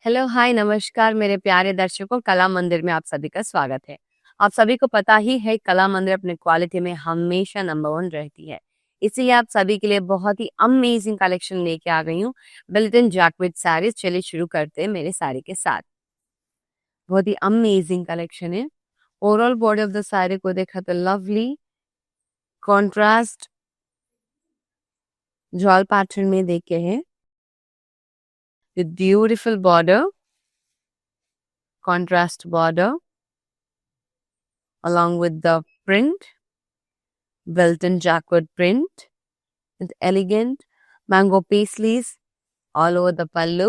Hello, हाय, नमस्कार मेरे प्यारे दर्शकों, कला मंदिर में आप सभी का स्वागत है। आप सभी को पता ही है कला मंदिर अपने क्वालिटी में हमेशा नंबर 1 रहती है। इसीलिए आप सभी के लिए बहुत ही अमेजिंग कलेक्शन लेके आ गई हूँ। बिल्टन जैकविट साड़ीज। चलिए शुरू करते हैं मेरे साड़ी के साथ। बहुत ही अमेजिंग कलेक्शन है। Overall body of the sari को देखा तो लवली कॉन्ट्रास्ट जॉल पैटर्न में देखे हैं with beautiful border, contrast border along with the print, Belton jacquard print with elegant mango paisleys all over the pallu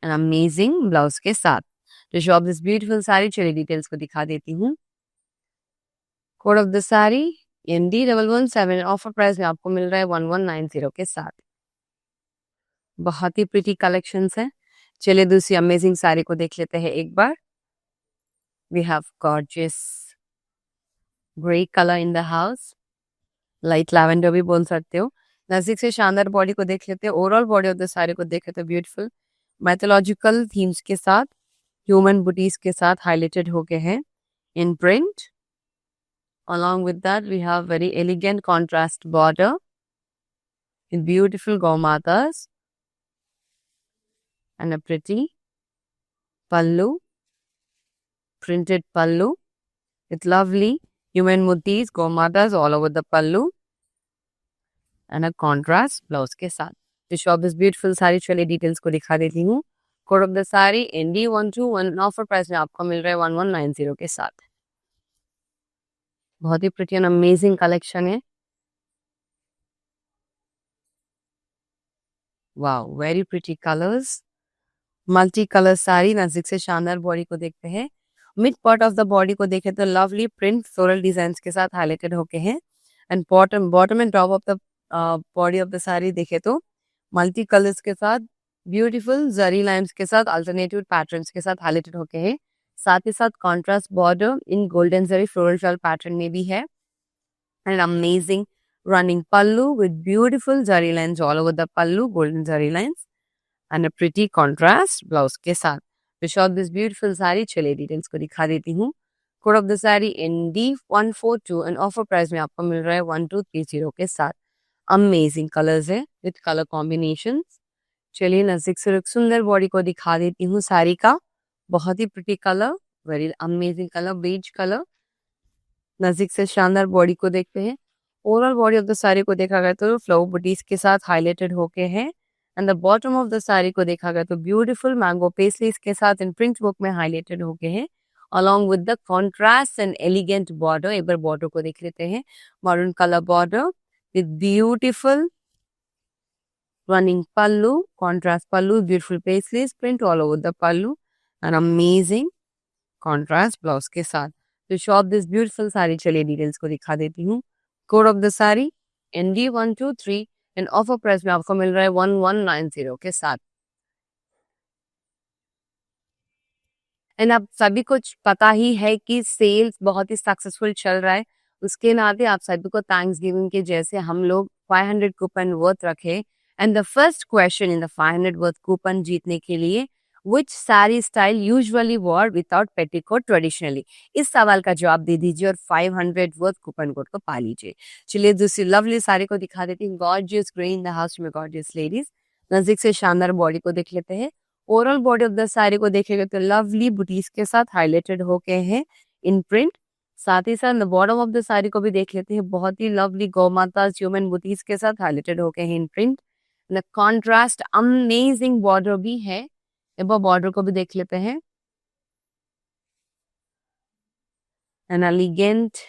and amazing blouse के साथ। To show off this beautiful sari, चलिए details को दिखा देती हूँ। Code of the sari ND117, offer price में आपको मिल रहा है 1190 के साथ। बहुत ही प्रिटी कलेक्शंस है। चलिए दूसरी अमेजिंग साड़ी को देख लेते हैं एक बार। We have gorgeous grey color in the house, light lavender भी बोल सकते हो। नजदीक से शानदार बॉडी को देख लेते हैं। Overall body of the sari को देखे तो ब्यूटीफुल मैथोलॉजिकल थीम्स के साथ, ह्यूमन बुटीज के साथ हाईलाइटेड हो गए हैं in print. Along with that, we have very elegant contrast border with beautiful gaumatas and a pretty pallu, printed pallu with lovely human motifs, gaumatas all over the pallu and a contrast blouse के साथ। तो shop this beautiful sari, चलिए details को दिखा देती हूँ। Code of the sari ND121, offer price में आपको मिल रहा है 1190 के साथ। बहुत ही प्रिटी एंड अमेजिंग कलेक्शन है। Wow, very pretty colours, multi colour sari. नजदीक से शानदार बॉडी को देखते हैं। Mid part of the body को देखें तो लवली प्रिंट फ्लोरल डिजाइन के साथ हाईलाइटेड होके हैं and bottom and top of the body of the sari देखे तो मल्टी कलर्स के साथ ब्यूटीफुल जरी लाइन्स के साथ अल्टरनेटिव पैटर्न्स के साथ हाईलाइटेड होके हैं। साथ ही साथ contrast border in golden zari floral shawl pattern में भी है and amazing running pallu with beautiful zari lines all over the pallu, golden zari lines and a pretty contrast blouse के साथ। तो शॉप दिस ब्यूटीफुल साड़ी, चलिए details को दिखा देती हूँ। Code of the sari ND142 and offer price में आपको मिल रहा है 1230 के साथ। अमेजिंग कलर्स है विथ कलर कॉम्बिनेशन। चलिए नजदीक से एक सुंदर बॉडी को दिखा देती हूँ साड़ी का। बहुत ही pretty colour, very amazing colour, beige colour. नजदीक से शानदार बॉडी को देखते हैं। Overall body of the sari को देखा गया तो फ्लावर बुटीज के साथ हाईलाइटेड होके हैं and the bottom of the sari को देखा गया तो ब्यूटीफुल मैंगो पेस्लीज के साथ इन प्रिंट वर्क में हाईलाइटेड होके हैं along with the contrast and elegant border. एक बार बॉर्डर को देख लेते हैं। Maroon colour border with beautiful running pallu, contrast pallu, beautiful paisleys print all over the pallu and amazing contrast blouse के साथ। तो शॉप दिस ब्यूटीफुल साड़ी, चलिए डिटेल्स को दिखा देती हूँ। Code of the sari ND123 and offer price में आपको मिल रहा है 1190 के साथ। एंड आप सभी को पता ही है कि सेल्स बहुत ही सक्सेसफुल चल रहा है। उसके नाते आप सभी को थैंक्स गिविंग के जैसे हम लोग 500 कूपन वर्थ रखे and the first question in the 500 worth coupon जीतने के लिए Which saree style usually wore without petticoat traditionally? इस सवाल का जवाब दे दीजिए और 500 वर्थ कूपन कोड को पा लीजिए। चलिए दूसरी लवली साड़ी को दिखा देती हूँ। Gorgeous grey in the house में गॉर्जियस लेडीज। नजदीक से शानदार बॉडी को देख लेते हैं। Overall body of the sari को देखेगा तो लवली बुटीज के साथ हाईलाइटेड होके हैं इन प्रिंट। साथ ही साथ बॉटम ऑफ द साड़ी को भी देख लेते हैं। बहुत ही लवली गौमाता ह्यूमन बुटीज के साथ हाईलाइटेड होके हैं in print. Contrast amazing border भी है। एक बार बॉर्डर को भी देख लेते हैं। An elegant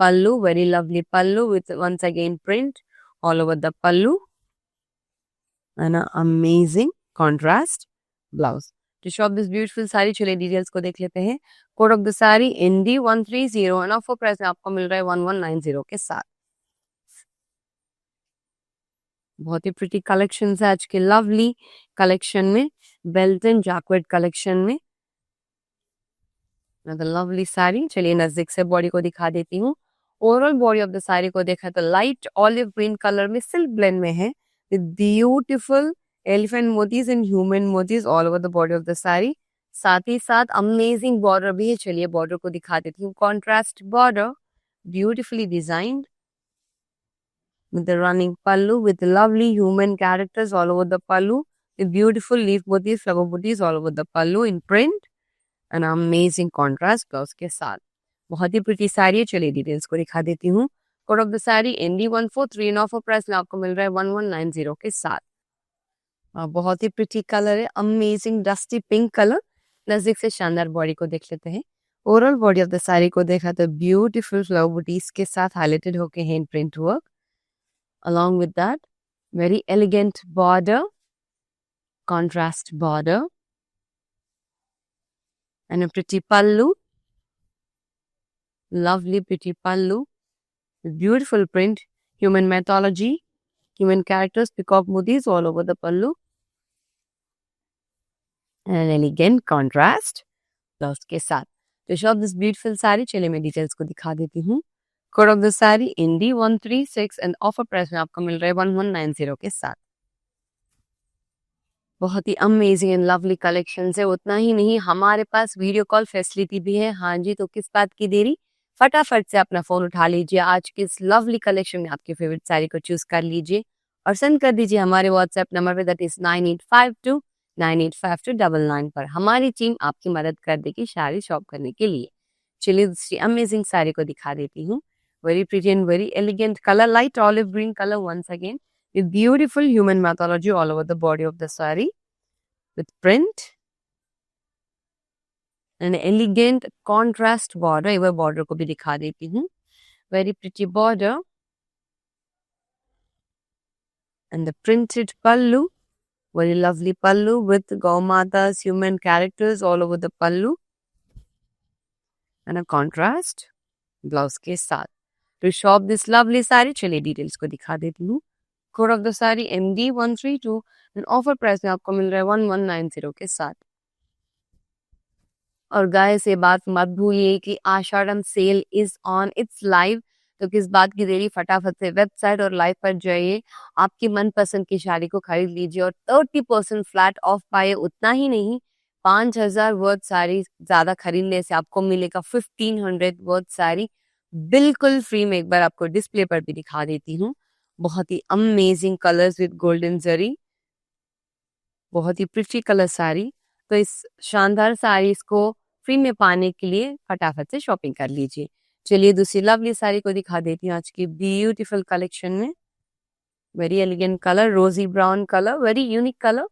pallu, very lovely pallu with once again print all over the pallu and an amazing contrast blouse. To shop this beautiful sari, चलिए डिटेल्स को देख लेते हैं। Code of the sari ND130 and offer price में आपको मिल रहा है 1190 के साथ। बहुत ही प्रिटी कलेक्शन है आज के लवली कलेक्शन में, बेल्टन जैकविट कलेक्शन में। लवली साड़ी, चलिए नजदीक से बॉडी को दिखा देती हूँ। Overall body of the sari को देखा तो लाइट ऑलिव ग्रीन कलर में सिल्क ब्लेंड में है with beautiful elephant motifs and human motifs all over the body of the sari. साथ ही साथ अमेजिंग बॉर्डर भी है। चलिए बॉर्डर को दिखा देती हूँ। Contrast border, beautifully designed with the running pallu with lovely human characters all over the pallu with beautiful leaf motifs, flower motifs all over the pallu in print and amazing contrast blouse के साथ। बहुत ही pretty sari है। चलिए details को दिखा देती हूँ। Code of the sari ND143 in offer price में आपको मिल रहा है 1190 के साथ। बहुत ही प्रिटी कलर है, अमेजिंग डस्टी पिंक कलर। नजदीक से शानदार बॉडी को देख लेते हैं। Overall body of the sari को देखा तो ब्यूटीफुल फ्लावर बूटीज के साथ हाईलाइटेड होके हैं इन print work. Along with that, very elegant border, contrast border, and a pretty pallu, lovely pretty pallu, with beautiful print, human mythology, human characters, peacock motifs all over the pallu, and an elegant contrast blouse के साथ। तो shop this beautiful sari, चलिए मैं details को दिखा देती हूँ। Code of the sari ND136 and offer price में आपको मिल रहा है 1190 के साथ। बहुत ही अमेजिंग एंड लवली कलेक्शन है। उतना ही नहीं, हमारे पास वीडियो कॉल फैसिलिटी भी है। हाँ जी, तो किस बात की देरी, फटाफट से अपना फोन उठा लीजिए। आज की इस लवली कलेक्शन में आपकी फेवरेट साड़ी को चूज कर लीजिए और सेंड कर दीजिए हमारे व्हाट्सएप नंबर पे, दैट इज 9852985299 पर। हमारी टीम आपकी मदद कर देगी साड़ी शॉप करने के लिए। चलिए दूसरी अमेजिंग साड़ी को दिखा देती हूँ। Very pretty and very elegant colour, light olive green colour once again with beautiful human mythology all over the body of the saree with print and elegant contrast border। एक बार बॉर्डर को भी दिखा देती हूँ। Very pretty border and the printed pallu, very lovely pallu with Gaumata's human characters all over the pallu and a contrast blouse के साथ। To shop this lovely saree, चलिए डिटेल्स को दिखा देती हूँ। Code of the sari MD132 and offer price में आपको मिल रहा है 1190 के साथ। और गाइस ये बात मत भूलिए कि Ashadham sale is on, it's live. तो किस बात की देरी, फटाफट से वेबसाइट और लाइव पर जाइए, आपकी मनपसंद की साड़ी को खरीद लीजिए और 30% फ्लैट ऑफ पाए। उतना ही नहीं, 5000 वर्थ साड़ी ज्यादा खरीदने से आपको मिलेगा 1500 वर्थ साड़ी बिल्कुल फ्री में। एक बार आपको डिस्प्ले पर भी दिखा देती हूँ। बहुत ही अमेजिंग कलर्स विद गोल्डन जरी, बहुत ही प्रिटी कलर साड़ी। तो इस शानदार साड़ी को फ्री में पाने के लिए फटाफट से शॉपिंग कर लीजिए। चलिए दूसरी लवली साड़ी को दिखा देती हूँ आज की ब्यूटीफुल कलेक्शन में। वेरी एलिगेंट कलर, रोजी brown colour, very unique colour.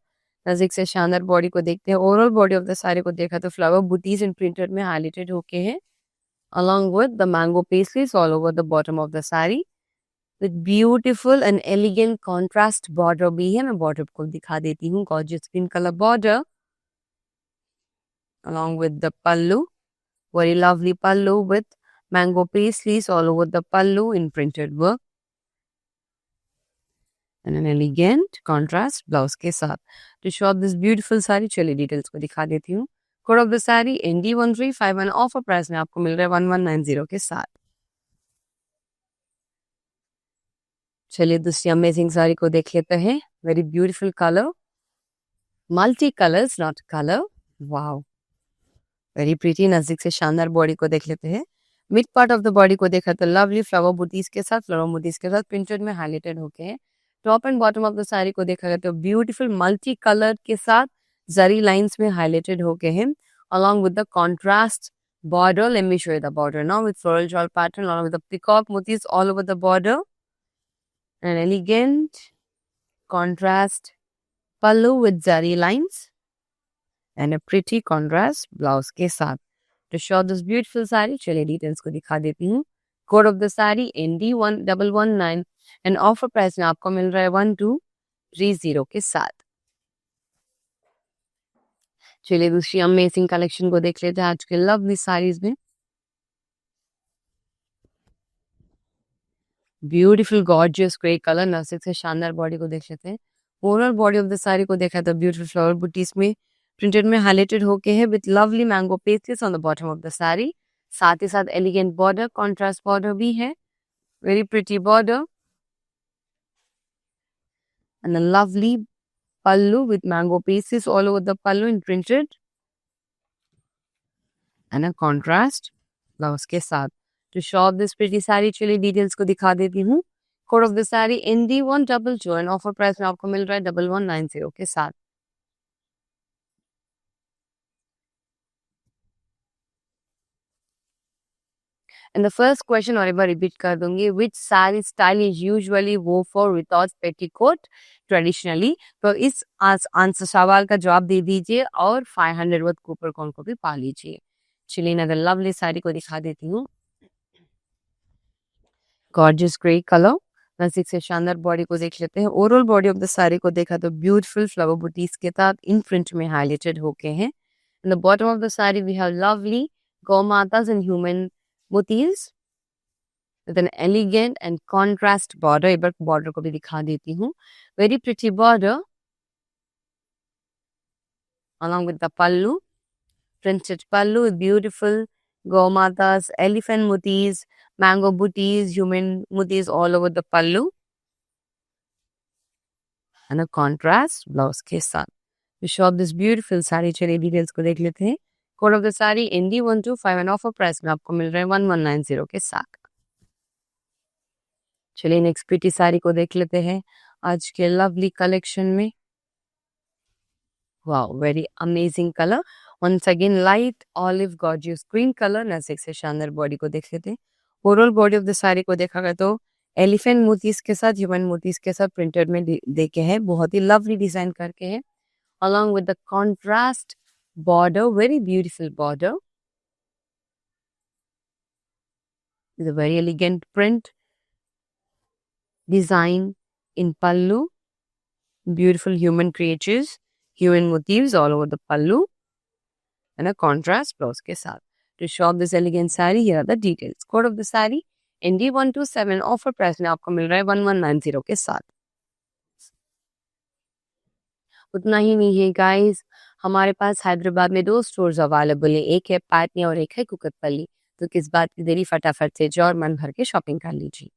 नजदीक से शानदार बॉडी को देखते हैं। Overall body of the sari को देखा तो फ्लावर बूटीज इन प्रिंटेड में हाईलाइटेड होके हैं along with the mango pastries all over the bottom of the saree with beautiful and elegant contrast border भी है। मैं बॉर्डर को दिखा देती हूँ। gorgeous green color border along with the pallu, very lovely pallu with mango pastries all over the pallu in printed work and an elegant contrast blouse के साथ। To shop this beautiful saree, चलिए details को दिखा देती हूँ। Code of the sari ND135 and offer price में आपको मिल रहा है 1190 के साथ। चलिए दूसरी अमेजिंग साड़ी को देख लेते हैं। Very beautiful colour, multi colours not colour, wow very pretty. नजदीक से शानदार बॉडी को देख लेते हैं। Mid part of the body को देखा तो लवली फ्लावर बूटीज के साथ, फ्लावर बूटीज के साथ प्रिंटेड में हाईलाइटेड होके हैं। Top and bottom of the sari को देखा गया तो ब्यूटीफुल मल्टी कलर के साथ जरी लाइंस में हाईलाइटेड होके हैं along with the contrast border। Let me show you the border now with floral jewel pattern along with the peacock motifs all over the border, an elegant contrast pallu with zari lines and a pretty contrast blouse के साथ। To show this beautiful sari, चलिए details को दिखा देती हूँ। Code of the sari ND1119 and offer price में आपको मिल रहा है 1230 के साथ। चलिए दूसरी अमेजिंग कलेक्शन को देख लेते हैं आज के लवली साड़ीज में। ब्यूटीफुल गॉर्जियस ग्रे कलर, नजदीक से शानदार बॉडी को देख लेते हैं। Overall body of the sari को देखा तो ब्यूटीफुल फ्लावर बूटीज में प्रिंटेड में हाईलाइटेड होके है with lovely mango pastries on the bottom of the sari. साथ ही साथ एलिगेंट बॉर्डर, कॉन्ट्रास्ट बॉर्डर भी है, very pretty border and a lovely pallu with mango pieces all over the pallu in printed and a contrast blouse के साथ. To show off this pretty sari चलिए details को दिखा देती हूँ. Code of the sari ND122 and offer price में आपको मिल रहा है 1190 के साथ. And the first question और एक बार रिपीट कर दूंगी. Which saree style is usually wore for without petticoat traditionally? तो इस आंसर सवाल का जवाब दे दीजिए और 500 वर्थ कूपर कोड को भी पा लीजिए. चलिए ना लवली साड़ी को दिखा देती हूँ. गॉर्जियस ग्रे कलर नजदीक से शानदार बॉडी को देख लेते हैं. Overall body of the sari को देखा तो ब्यूटीफुल फ्लावर बूटीज के साथ इन प्रिंट में हाईलाइटेड होके हैं. In the bottom of the sari we have lovely गौ मातास and human motifs with an elegant and contrast border. एक बार border को भी दिखा देती हूँ. Very pretty border along with the pallu, printed pallu with beautiful gomatas, elephant motifs, mango booties, human motifs all over the pallu and a contrast blouse के साथ. We shop this beautiful sari. चलिए details को देख लेते हैं. Code of the sari ND125 and offer price में आपको मिल रहा है 1190 के साथ. चलिए नेक्स्ट प्रिटी साड़ी को देख लेते हैं आज के लवली कलेक्शन में. Wow very amazing colour. Once again light olive gorgeous green colour. नजदीक से शानदार बॉडी को देख लेते हैं. Overall body of the sari को देखा गया तो एलिफेंट मोतीज के साथ ह्यूमन मोतीज के साथ प्रिंटेड में देखे हैं. बहुत ही लवली डिजाइन करके है along with the contrast border, very beautiful border with a very elegant print design in pallu, beautiful human creatures, human motifs all over the pallu and a contrast blouse के साथ. To shop this elegant saree, here are the details. Code of the saree ND127 offer price में आपको मिल रहा है 1190 के साथ. उतना ही नहीं है गाइस, हमारे पास हैदराबाद में 2 स्टोर्स अवेलेबल है. एक है पाटनी और एक है कुकतपल्ली. तो किस बात की देरी, फटाफट से जाओ और मन भर के शॉपिंग कर लीजिए.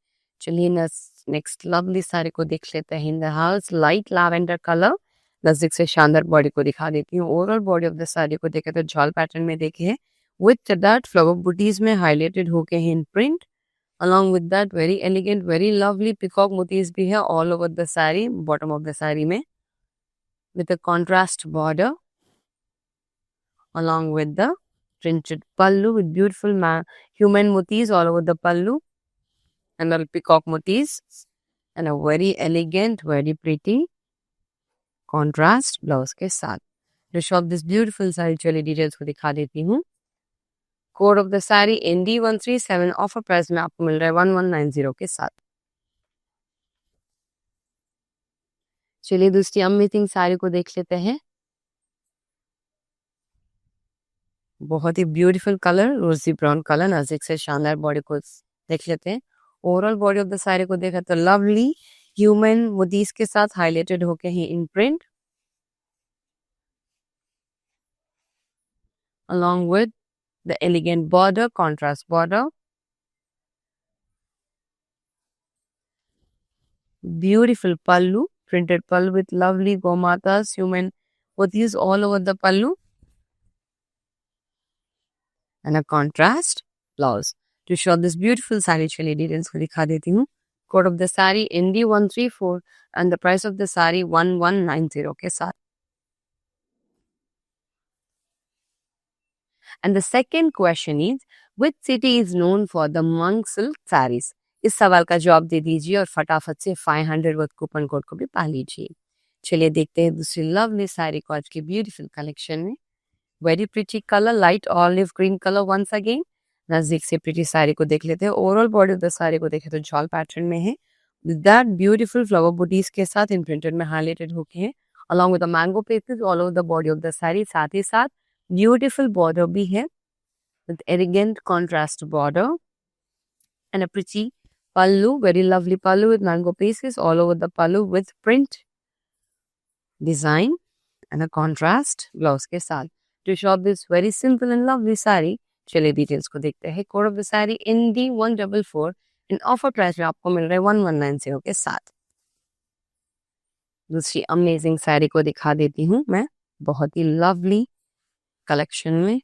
चलिए नेक्स्ट लवली साड़ी को देख लेते हैं. In the house light lavender colour. नजदीक से शानदार बॉडी को दिखा देती हूँ. Overall body of the sari को देखे तो जॉल पैटर्न में देखे हैं विथ दैट फ्लावर बूटीज में हाईलाइटेड होके हैं in print. along with that very elegant very lovely peacock motifs भी है all over the saree, bottom of the saree में with a contrast border along with the printed pallu with beautiful human motifs all over the pallu and the peacock motifs and a very elegant, very pretty contrast blouse के साथ. To shop this beautiful saree चलिए details को दिखा देती हूँ. Code of the sari ND137 offer price में आपको मिल रहा है 1190 के साथ. चलिए दूसरी अमेजिंग साड़ी को देख लेते हैं. बहुत ही ब्यूटीफुल कलर रोजी ब्राउन कलर. नजदीक से शानदार बॉडी को देख लेते हैं. Overall body of the sari को देखा तो लवली ह्यूमन मोटीव्स के साथ हाईलाइटेड होके हैं in print along with the elegant border, contrast border, beautiful pallu, printed pallu with lovely gomatas, human motifs all over the pallu and a contrast blouse. To show this beautiful saree चलिए details को दिखा देती हूँ. Code of the sari ND134 and the price of the saree 1190 के साथ. And the second question is, which city is known for the monk silk sarees? इस सवाल का जवाब दे दीजिए और फटाफट से 500 वर्थ कूपन कोड को भी पा लीजिए. चलिए देखते हैं दूसरी लवली साड़ी को आज की ब्यूटीफुल कलेक्शन में. Very pretty colour light olive green colour. Once again नजदीक से प्रिटी साड़ी को देख लेते हैं. Overall body of the sari को देखे तो जॉल पैटर्न में है विद दैट ब्यूटीफुल फ्लावर बूटीज के साथ इन प्रिंटेड में हाईलाइटेड होके हैं along with the mango pieces all over the body of the sari. साथ ही साथ ब्यूटीफुल बॉर्डर भी है with elegant contrast border and a pretty pallu, very lovely pallu with mango pieces all over the pallu with print design and a contrast blouse के साथ. To shop this very simple and lovely saree, चलिए details को देखते हैं. Code of the sari ND144 in offer price में आपको मिल रहा है 1190 के साथ. दूसरी अमेजिंग साड़ी को दिखा देती हूँ मैं, बहुत ही लवली कलेक्शन में।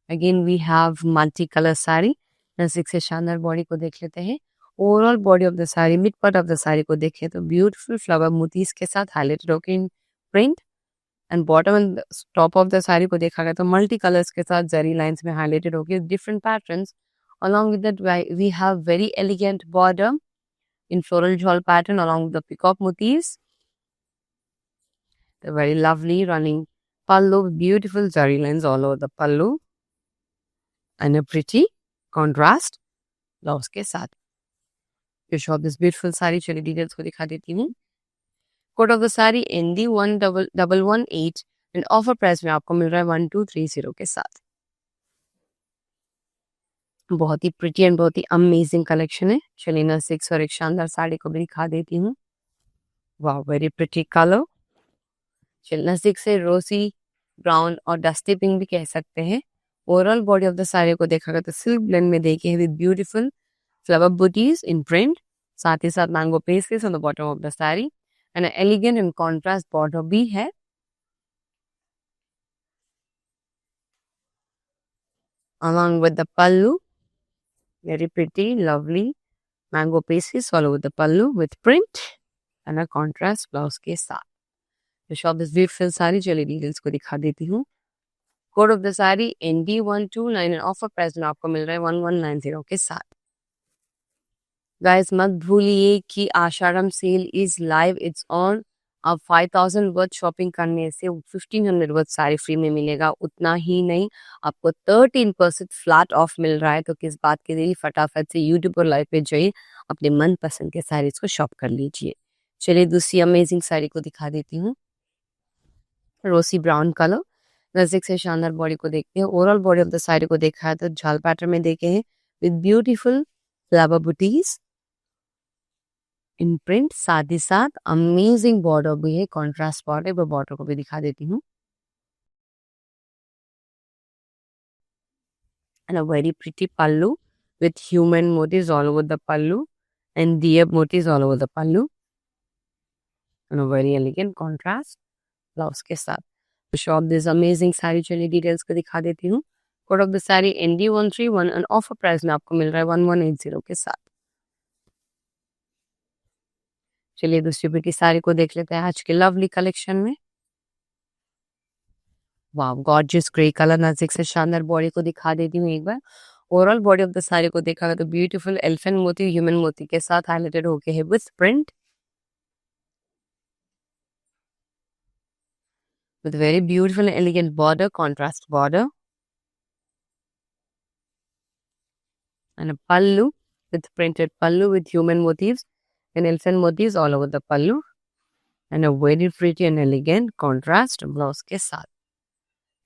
Again we have multi colour sari. नजदीक से शानदार बॉडी को देख लेते हैं। Overall body of the sari, mid part of the sari को देखें तो ब्यूटीफुल फ्लावर मोतीज के साथ हाईलाइटेड होकर in print, and bottom and top of the sari को देखा गया तो मल्टी कलर्स के साथ जरी लाइंस में हाईलाइटेड होकर different patterns. Along with that, we have very elegant border in floral jewel pattern along with the peacock motifs. The very lovely running pallu, beautiful zari lines all over the pallu, and a pretty contrast blouse के साथ। You show this beautiful sari, चलिए details को दिखा देती हूँ। Code of the sari ND1118 and offer price में आपको मिल रहा है 1230 के साथ। बहुत ही प्रिटी एंड बहुत ही अमेजिंग कलेक्शन है। चलिए ना 6 और एक शानदार साड़ी को भी दिखा देती हूँ। वाह, वेरी प्रिटी कलर। चलिए 6 से रोसी ब्राउन और डस्टी पिंक भी कह सकते हैं। Overall body of the sari को देखा गया तो सिल्क ब्लेंड में देखिए with beautiful flower booties in print, साथ ही साथ mango pastels on the bottom of the sari and elegant and contrast border भी है। Along with the pallu, very pretty, lovely mango pieces all over the pallu with print and a contrast blouse के साथ। तो shop this beautiful sari, चलिए details को दिखा देती हूँ। Code of the sari ND129 and offer price में आपको मिल रहा है 1190 के साथ। गाइस मत भूलिए कि Ashadham sale is live, it's on. अब 5000 वर्थ शॉपिंग करने से 1500 वर्थ साड़ी फ्री में मिलेगा। उतना ही नहीं, आपको 13% फ्लैट ऑफ मिल रहा है। तो किस बात की देरी, फटाफट से यूट्यूब और लाइव पे जाइए, अपने मन पसंद के साड़ीज को शॉप कर लीजिए। चलिए दूसरी अमेजिंग साड़ी को दिखा देती हूँ। रोसी ब्राउन कलर, नजदीक से शानदार बॉडी को देखते हैं। Overall body of the sari को देखा है तो झाल पैटर्न में देखे हैं with beautiful flower booties in print, साथ ही साथ अमेजिंग बॉर्डर भी है, कॉन्ट्रास्ट बॉर्डर। वो बॉर्डर को भी दिखा देती हूँ। And a very pretty pallu with human motifs all over the pallu and deer motifs all over the pallu and a very elegant contrast blouse के साथ। शॉप दिस अमेजिंग साड़ी, चलिए डिटेल्स को दिखा देती हूँ। Code of the sari ND131 and offer price में आपको मिल रहा है 1180 के साथ। चलिए दूसरी ब्यूटी साड़ी को देख लेते हैं आज के लवली कलेक्शन में। वाह, गॉर्जियस ग्रे कलर, नजदीक से शानदार बॉडी को दिखा देती हूँ एक बार। Overall body of the sari को देखा गया तो ब्यूटीफुल एलिफेंट मोती, ह्यूमन मोती के साथ हाईलाइटेड होके है with print, with very beautiful and elegant border, contrast border, and a pallu with printed pallu with human motifs and elephant motifs all over the pallu, and a very pretty and elegant contrast blouse के साथ।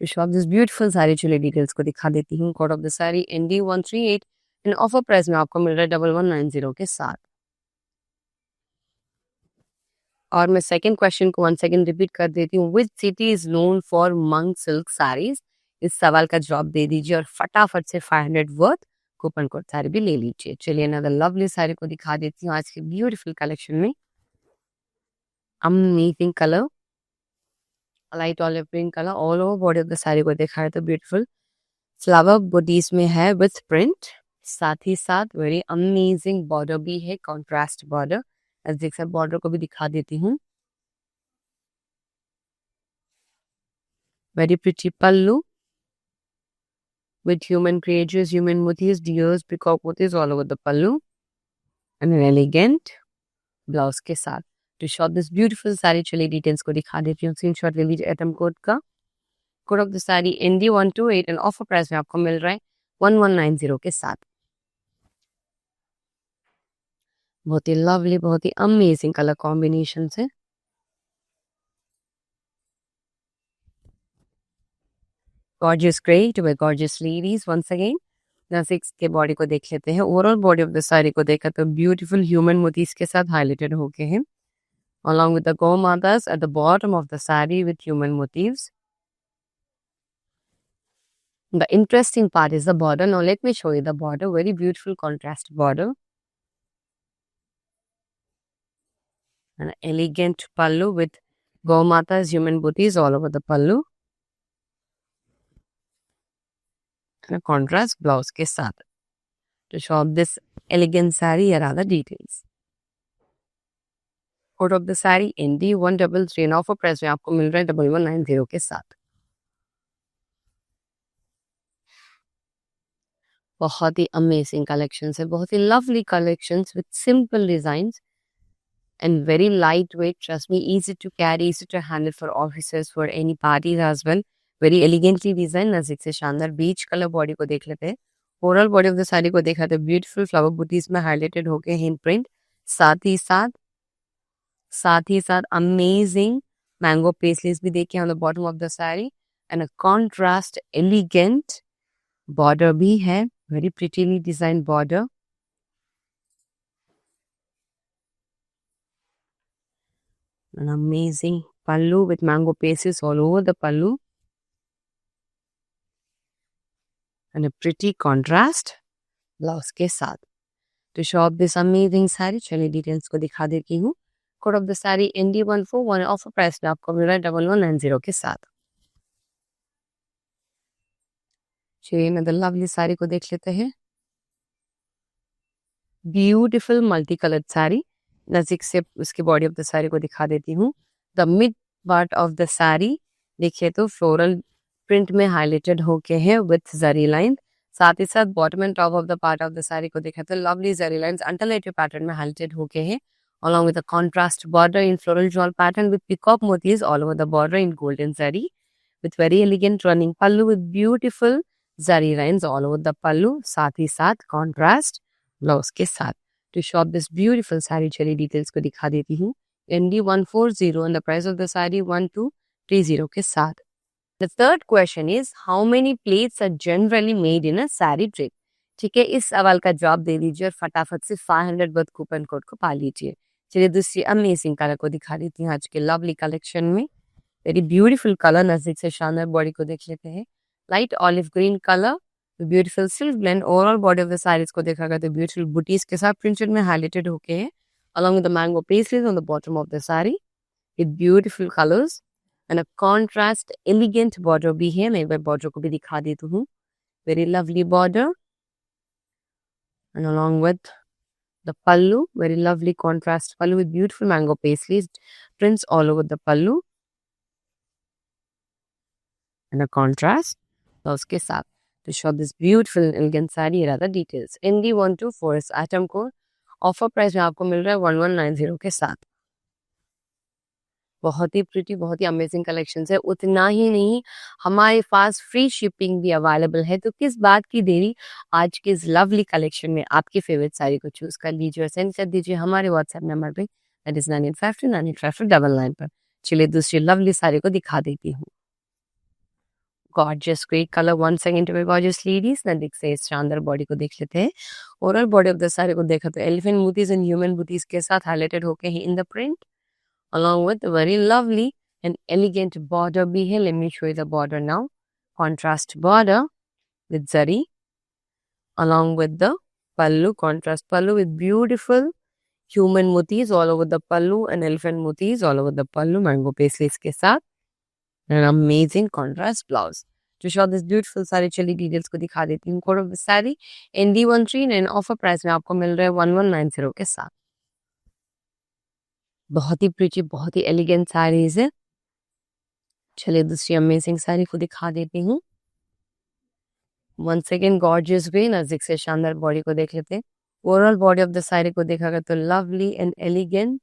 तो shop this beautiful sari, चलिए details को दिखा देती हूँ। Code of the sari ND138 and offer price में आपको मिल रहा है 1190 के साथ। और मैं सेकंड क्वेश्चन को 1 सेकंड रिपीट कर देती हूँ। Which city is known for मंग सिल्क साड़ीज? इस सवाल का जवाब दे दीजिए और फटाफट से 500 वर्थ कूपन कोड साड़ी भी ले लीजिए। चलिए अनदर लवली साड़ी को दिखा देती हूँ आज के ब्यूटीफुल कलेक्शन में। Amazing colour, light olive pink colour, all over body of the sari को देखा है तो ब्यूटीफुल फ्लावर बूटीज में है विथ प्रिंट, साथ ही साथ वेरी अमेजिंग बॉर्डर भी है, कॉन्ट्रास्ट बॉर्डर। देख सकते बॉर्डर को भी दिखा देती हूँ। Very pretty pallu with human creatures, human motifs, deers, peacock motifs all over the pallu, and an elegant blouse के साथ। To shop this beautiful sari, चलिए डिटेल्स को दिखा देती हूँ। स्क्रीनशॉट ले लीजिए एटम कोड का। Code of the sari ND128 and offer price में आपको मिल रहा है 1190 के साथ। बहुत ही लवली, बहुत ही अमेजिंग कलर कॉम्बिनेशन है। Gorgeous gray to a gorgeous ladies once again। Six के बॉडी को देख लेते हैं। Overall body of the sari को देखा तो ब्यूटीफुल ह्यूमन मोतीज के साथ हाईलाइटेड हो गए हैं, along with the gomatas at the bottom of the saree with human motifs। The interesting part is the border. Now let me show you the border. Very beautiful contrast border, an elegant pallu with गौ माता human booties all over the pallu and a contrast blouse के साथ. To show off this elegant saree, here are the details. Code of the saree ND133 and offer price में आपको मिल रहा है 1190 के साथ. बहुत ही अमेजिंग कलेक्शंस है, बहुत ही lovely collections with simple designs and very lightweight. Trust me, easy to carry, easy to handle for offices, for any parties as well. Very elegantly designed. नजदीक से शानदार बीच कलर बॉडी को देख लेते हैं. Overall body of the sari को देखा तो ब्यूटीफुल फ्लावर बूटीज में हाईलाइटेड होके हिंट प्रिंट, साथ ही साथ अमेजिंग मैंगो पेस्लेस भी देखे on the bottom of the sari and a contrast elegant border भी है. Very prettily design border. An amazing pallu with mango pastes all over the pallu and a pretty contrast blouse के साथ. To show off this amazing saree, चलिए details को दिखा देती हूँ. Code of the sari ND141 offer price में आपको मिल रहा है 1190 के साथ. चलिए मैं द लवली साड़ी को देख लेते हैं. Beautiful multi coloured sari. नजदीक से उसकी बॉडी ऑफ द साड़ी को दिखा देती हूँ. The mid part of the sari देखिए तो फ्लोरल प्रिंट में हाईलाइटेड होके है विथ जरी लाइन. साथ ही साथ bottom and top of the part of the sari को देखा तो लवली जरी लाइंस अल्टरनेटिव पैटर्न में हाईलाइटेड होके है along with a contrast border in floral jewel pattern with peacock motifs all over the border in golden zari with very elegant running pallu with beautiful zari lines all over the pallu. साथ ही साथ contrast blouse के साथ. To shop this beautiful saree, चलिए details को दिखा देती हूँ. ND140 and the price of the saree 1230 के साथ. The third question is how many plaits are generally made in a saree drape? ठीक है, इस सवाल का जवाब दे दीजिए और फटाफट से 500 वर्थ कूपन कोड को पा लीजिए. चलिए दूसरी अमेजिंग कलर को दिखा देती हूँ आज के लवली कलेक्शन में. Very beautiful colour. नजदीक से शानदार बॉडी को देख लेते हैं. Light olive green colour, beautiful silk blend. Overall body of the saris को देखा गया तो ब्यूटीफुल बूटीज के साथ प्रिंटेड में हाईलाइटेड होके है along with the mango pastries on the bottom of the saree with beautiful colors and a contrast elegant border भी है. मैं एक बार बॉर्डर को भी दिखा देती हूँ. very lovely border and along with the pallu, very lovely contrast pallu with beautiful mango pastries prints all over the pallu and a contrast blouse के साथ. To show this beautiful elegant saree, here are the details. ND124 इस item को offer price में आपको मिल रहा है 1190 के साथ. बहुत ही प्रिटी, बहुत ही अमेजिंग कलेक्शंस है. उतना ही नहीं, हमारे पास फ्री शिपिंग भी अवेलेबल है. तो किस बात की देरी, आज के इस लवली कलेक्शन में आपकी फेवरेट साड़ी को चूज कर लीजिए और सेंड कर दीजिए हमारे व्हाट्सएप नंबर पे, दैट इज 9852985599 पर. चलिए दूसरी लवली साड़ी को दिखा देती हूँ. Gorgeous grey colour once again to my gorgeous ladies. नजदीक से इस शानदार बॉडी को देख लेते हैं. Overall body of the sari को देखा तो elephant motifs and human motifs के साथ हाईलाइटेड होके ही in the print along with very lovely and elegant border bhi hai. Let me show you the border now. Contrast border with zari along with the pallu, contrast pallu with beautiful human motifs all over the pallu and elephant motifs all over the pallu, mango pastries ke saath, an amazing contrast blouse. To show this beautiful saree, चलिए details को दिखा देती हूँ. Code of the sari ND139 offer price में आपको मिल रहा है 1190 के साथ. बहुत ही प्रिटी, बहुत ही एलिगेंट साड़ीज है. चलिए दूसरी अमेजिंग साड़ी को दिखा देती हूँ. वंस अगेन गॉर्जियस वे. नजदीक से शानदार बॉडी को देख लेते हैं. Overall body of the sari को देखा गया तो लवली एंड एलिगेंट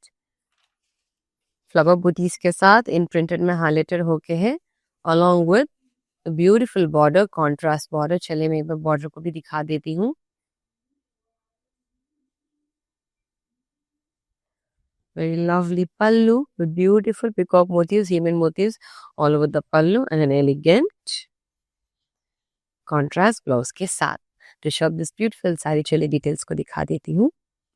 फ्लावर बूटीज के साथ इन प्रिंटेड में हाईलाइटेड होके है along with beautiful border, contrast border. चलिए मैं एक बार बॉर्डर को भी दिखा देती हूँ. Very lovely pallu with beautiful peacock motifs, human motifs all over the pallu and an elegant contrast blouse के साथ. To shop this beautiful sari चलिए डिटेल्स को दिखा देती हूँ.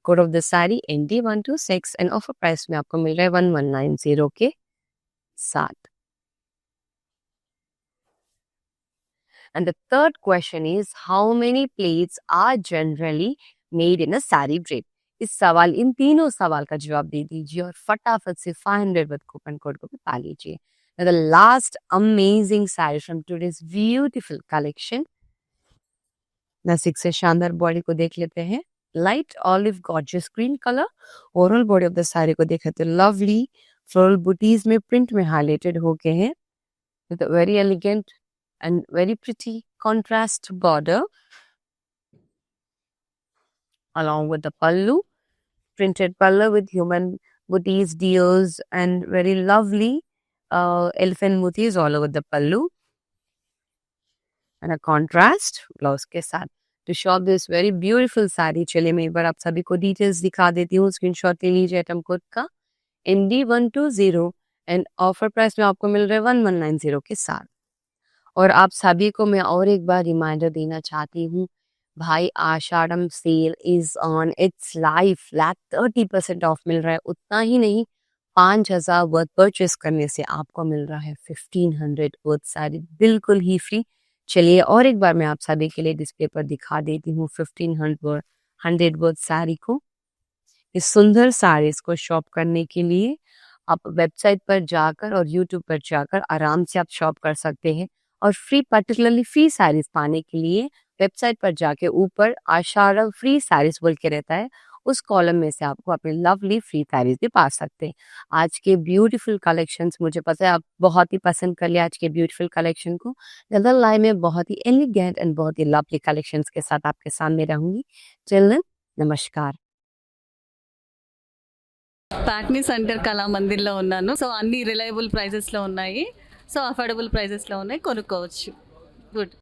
Code of the sari ND126 and offer price में आपको मिल रहा है 1190 के साथ. And the third question is how many plaits are generally made in a saree drape? इन तीनों सवाल का जवाब दे दीजिए और फटाफट से 500 विद कूपन कोड को भी पा लीजिए। The last amazing sari from today's beautiful collection. Nashik से शानदार बॉडी को देख लेते हैं। Light olive gorgeous green colour. Overall body of the sari को देखें तो लवली फ्लोरल बूटीज में प्रिंट में हाईलाइटेड होके हैं with a very elegant and very pretty contrast border along with the pallu, printed pallu with human booties, deers and very lovely elephant motifs all over the pallu and a contrast blouse के साथ। To shop this very beautiful sari, चलिए मैं एक बार आप सभी को details दिखा देती हूँ। स्क्रीनशॉट ले लीजिए आइटम कोड का MD120 एंड ऑफर प्राइस में आपको मिल रहा है 1190 के साथ। और आप सभी को मैं और एक बार रिमाइंडर देना चाहती हूँ, भाई Ashadham sale is on its life. Flat 30% off मिल रहा है। उतना ही नहीं, 5000 वर्थ परचेस करने से आपको मिल रहा है 1500 वर्थ साड़ी बिल्कुल ही फ्री। चलिए और एक बार मैं आप सभी के लिए डिस्प्ले पर दिखा देती हूँ 1500 वर्थ साड़ी को। इस सुंदर साड़ीज को शॉप करने के लिए आप वेबसाइट पर जाकर और यूट्यूब पर जाकर आराम से आप शॉप कर सकते हैं। और पर्टिकुलरली फ्री साड़ीज पाने के लिए वेबसाइट पर जाके ऊपर आषाढ़ फ्री साड़ीज बोल के रहता है, उस कॉलम में से आपको अपने लवली फ्री साड़ीज भी पा सकते हैं। आज के ब्यूटीफुल कलेक्शंस, मुझे पता है आप बहुत ही पसंद कर लिया आज के ब्यूटीफुल कलेक्शन को। जल्द लाइव में बहुत ही एलिगेंट एंड बहुत ही लवली कलेक्शंस के साथ आपके सामने रहूंगी। चिल्ड्रन, नमस्कार। ప్యాక్నీ సెంటర్ కళామందిర్లో ఉన్నాను. సో అన్ని రిలయబుల్ ప్రైజెస్లో ఉన్నాయి. సో అఫోర్డబుల్ ప్రైజెస్లో ఉన్నాయి, కొనుక్కోవచ్చు. గుడ్.